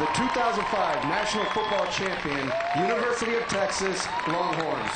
the 2005 National Football Champion, University of Texas Longhorns.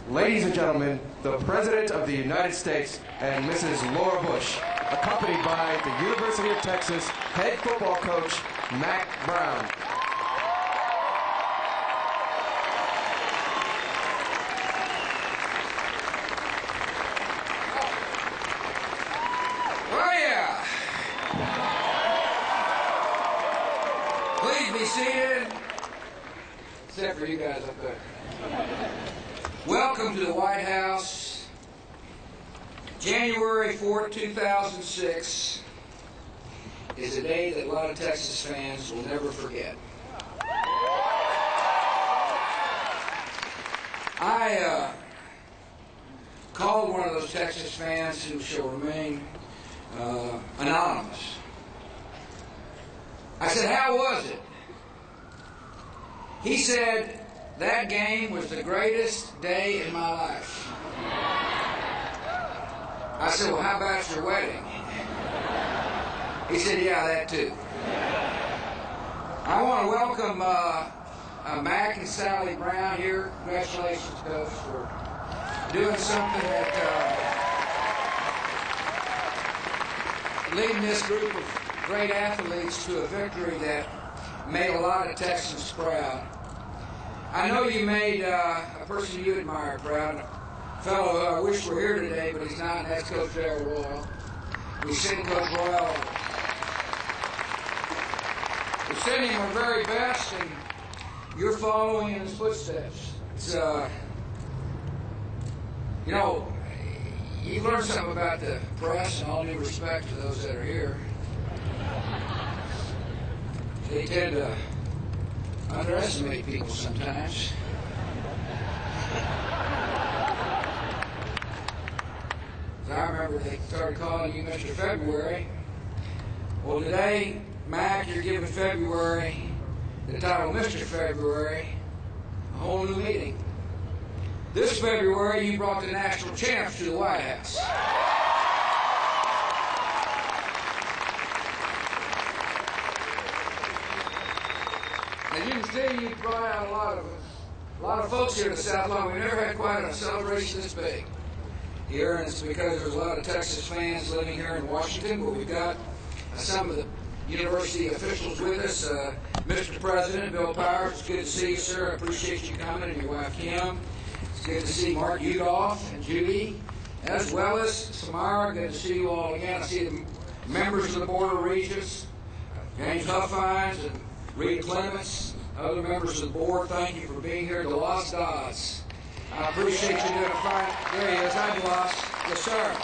Ladies and gentlemen, the President of the United States and Mrs. Laura Bush, accompanied by the University of Texas head football coach, Mac Brown. Oh, yeah. Please be seated, except for you guys up there. Welcome to the White House. January 4th, 2006 is a day that a lot of Texas fans will never forget. I called one of those Texas fans who shall remain anonymous. I said, "How was it?" He said, "That game was the greatest day in my life." I said, "Well, how about your wedding?" He said, "Yeah, that too." I want to welcome Mac and Sally Brown here. Congratulations, Coach, for doing something that leading this group of great athletes to a victory that made a lot of Texans proud. I know you made a person you admire proud, a fellow who I wish were here today, but he's not, and that's Coach Darrell Royal. We send Coach Royal. We send him our very best, and you're following in his footsteps. It's, you know, you've learned something about the press, and all due respect to those that are here. They tend to underestimate people sometimes. I remember they started calling you Mr. February. Well, today, Mac, you're giving February the title Mr. February, a whole new meaning. This February, you brought the national champs to the White House. As you can see, you brought out a lot of a lot of folks here in the South Lawn. We've never had quite a celebration this big here, and it's because there's a lot of Texas fans living here in Washington, but we've got some of the university officials with us. Mr. President, Bill Powers, it's good to see you, sir. I appreciate you coming, and your wife, Kim. It's good to see Mark Udoff and Judy, as well as Samara. Good to see you all again. I see the members of the Board of Regents, James Huffines and Rita Clements, other members of the board. Thank you for being here. DeLoss Dodds, I appreciate you doing a fine. There he is. Hi, DeLoss. Yes, sir.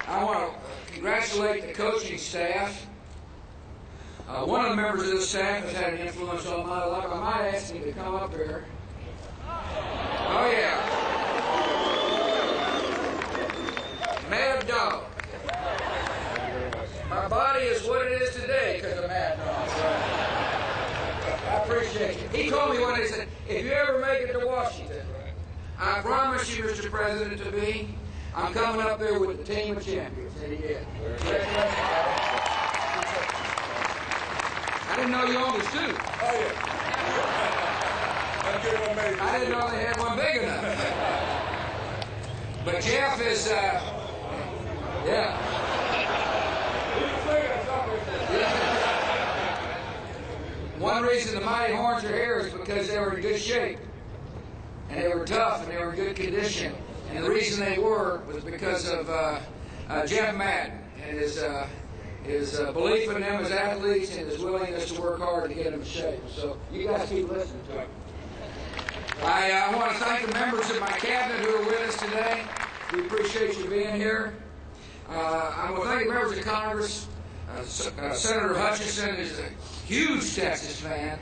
I want to congratulate the coaching staff. One of the members of the staff has had an influence on my life. I might ask him to come up here. Oh, yeah. Mad Dog. My body is what it is today because of Mad Dog. I appreciate it. He told me one day, he said, if you ever make it to Washington, I promise you, Mr. President, to be, I'm coming up there with the team of champions. And he did. I didn't know you owned this too. Oh, yeah. I didn't know they had one big enough. But Jeff is, yeah. One reason the Mighty Horns are here is because they were in good shape. And they were tough and they were in good condition. And the reason they were was because of Jeff Madden and his belief in them as athletes and his willingness to work hard to get them in shape. So you guys keep listening to him. I want to thank the members of my cabinet who are with us today. We appreciate you being here. I want to thank the members of Congress. Senator Hutchinson is a huge Texas fan,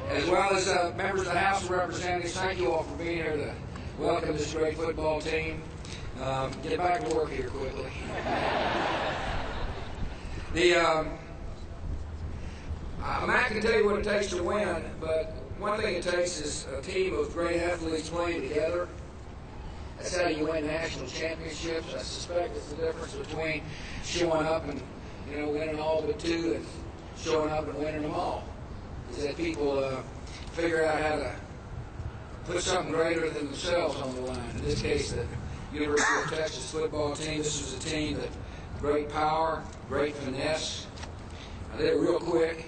as well as members of the House of Representatives. Thank you all for being here to welcome this great football team. Get back to work here quickly. Matt can tell you what it takes to win, but one thing it takes is a team of great athletes playing together. That's how you win national championships. I suspect it's the difference between showing up and winning all but two and showing up and winning them all. Is that people figure out how to put something greater than themselves on the line. In this case, the University of Texas football team. This was a team that great power, great finesse. They did it real quick.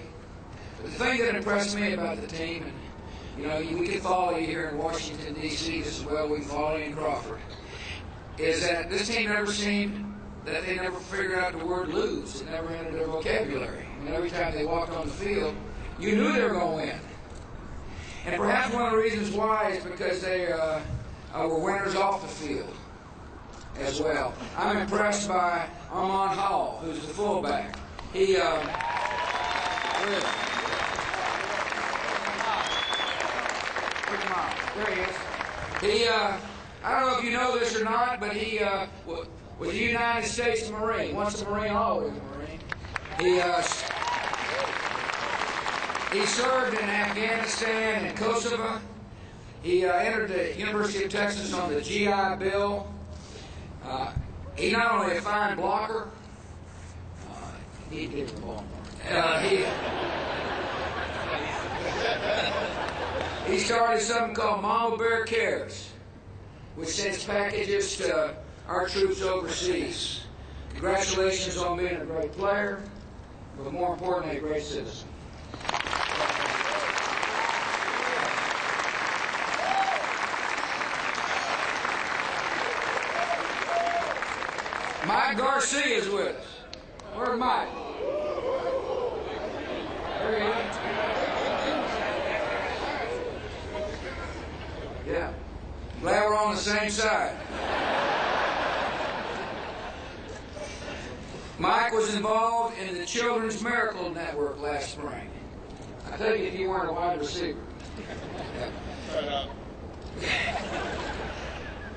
But the thing that impressed me about the team, and we can follow you here in Washington, D.C. just as well we can follow you in Crawford, is that this team never seemed that they never figured out the word lose. It never entered their vocabulary. Every time they walked on the field, you knew they were going to win. And perhaps one of the reasons why is because they were winners off the field as well. I'm impressed by Armand Hall, who's the fullback. He, there he is. He, I don't know if you know this or not, but he was a United States Marine. Once a Marine, always a Marine. He served in Afghanistan and Kosovo. He entered the University of Texas on the GI Bill. He's not only a fine blocker, he did the ball. He started something called Mama Bear Cares, which sends packages to our troops overseas. Congratulations on being a great player, but more importantly, a great citizen. Mike Garcia is with us. Where's Mike? There he is. Yeah. Glad we're on the same side. Mike was involved in the Children's Miracle Network last spring. I tell you, if you weren't a wide receiver.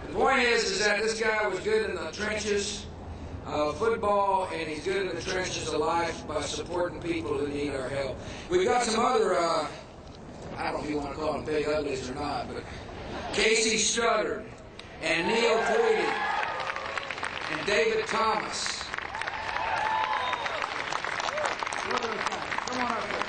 The point is that this guy was good in the trenches of football, and he's good in the trenches of life by supporting people who need our help. We've got some other, I don't know if you want to call them big uglies or not, but Casey Studdard and Neil Tweedy and David Thomas. Come on up here.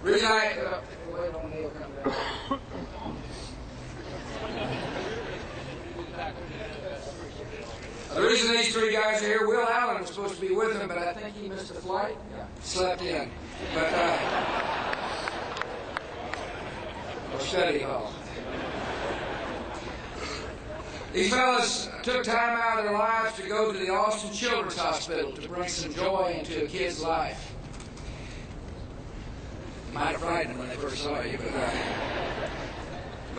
reason wait on Neil come down. The reason these three guys are here, Will Allen was supposed to be with them, but I think he missed the flight. Slept in. But, or study hall. These fellas took time out of their lives to go to the Austin Children's Hospital to bring some joy into a kid's life. Might have frightened them when they first saw you, but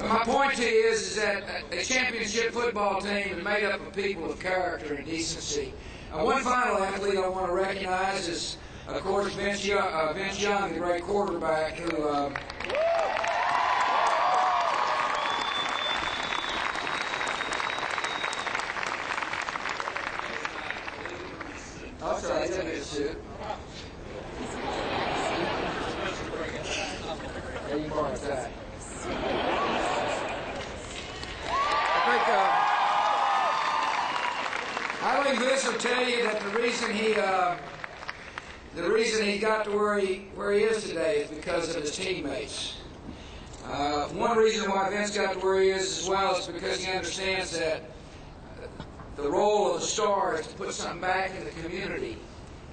my point to you is that a championship football team is made up of people of character and decency. One final athlete I want to recognize is, of course, Vince Young, the great quarterback who... Oh, sorry, he didn't need a suit. Yeah, you borrow that. I think Vince will tell you that the reason he got to where he is today is because of his teammates. One reason why Vince got to where he is as well is because he understands that the role of the star is to put something back in the community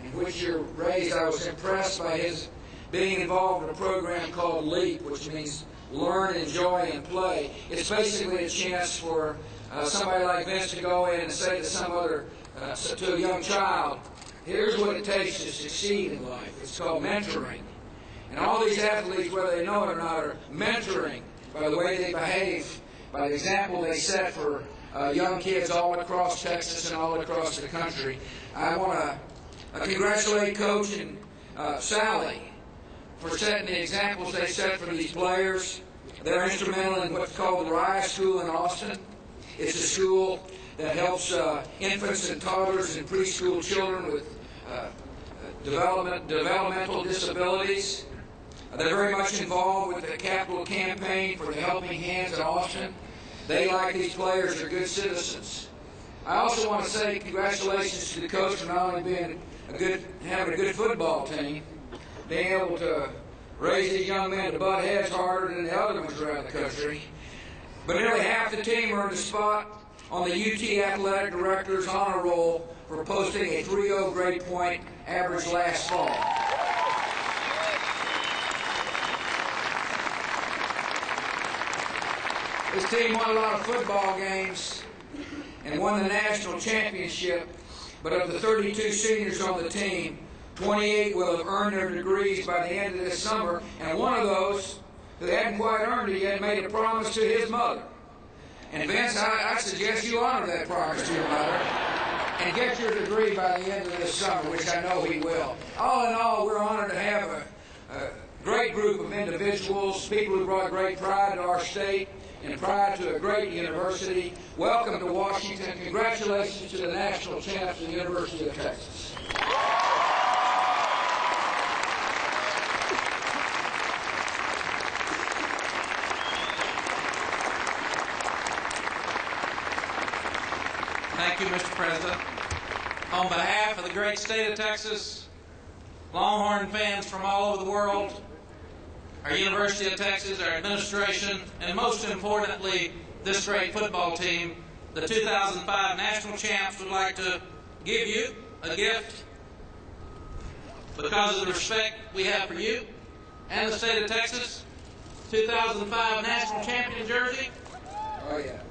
in which you're raised. I was impressed by his being involved in a program called LEAP, which means learn, enjoy, and play. It's basically a chance for somebody like Vince to go in and say to a young child, here's what it takes to succeed in life. It's called mentoring. And all these athletes, whether they know it or not, are mentoring by the way they behave, by the example they set for young kids all across Texas and all across the country. I want to congratulate Coach and Sally for setting the examples they set for these players. They're instrumental in what's called the Rise School in Austin. It's a school that helps infants and toddlers and preschool children with developmental disabilities. They're very much involved with the capital campaign for the Helping Hands in Austin. They, like these players, are good citizens. I also want to say congratulations to the coach for not only having a good football team, being able to raise these young men to butt heads harder than the other ones around the country. But nearly half the team earned a spot on the UT Athletic Director's honor roll for posting a 3.0 grade point average last fall. This team won a lot of football games and won the national championship, but of the 32 seniors on the team, 28 will have earned their degrees by the end of this summer, and one of those who hadn't quite earned it yet made a promise to his mother. And Vince, I suggest you honor that promise to your mother and get your degree by the end of this summer, which I know he will. All in all, we're honored to have a great group of individuals, people who brought great pride to our state and pride to a great university. Welcome to Washington. Congratulations to the national champs of the University of Texas. Thank you, Mr. President. On behalf of the great state of Texas, Longhorn fans from all over the world, our University of Texas, our administration, and most importantly, this great football team, the 2005 national champs, would like to give you a gift because of the respect we have for you and the state of Texas. 2005 national champion jersey. Oh, yeah.